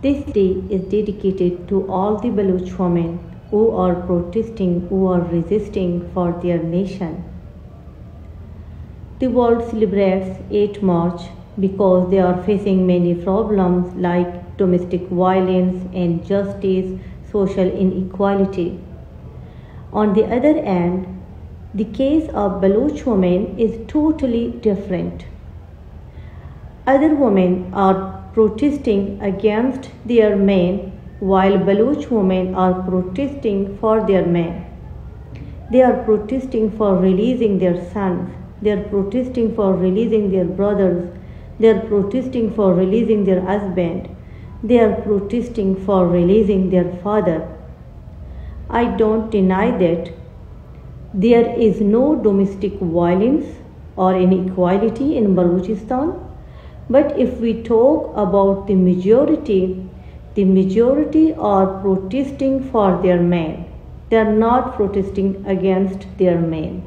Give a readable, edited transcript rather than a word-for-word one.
This day is dedicated to all the Baloch women who are protesting, who are resisting for their nation. The world celebrates 8 March because they are facing many problems like domestic violence, injustice, social inequality. On the other hand, the case of Baloch women is totally different. Other women are protesting against their men, while Baloch women are protesting for their men. They are protesting for releasing their sons. They are protesting for releasing their brothers. They are protesting for releasing their husband. They are protesting for releasing their father. I don't deny that there is no domestic violence or inequality in Balochistan. But if we talk about the majority are protesting for their men. They are not protesting against their men.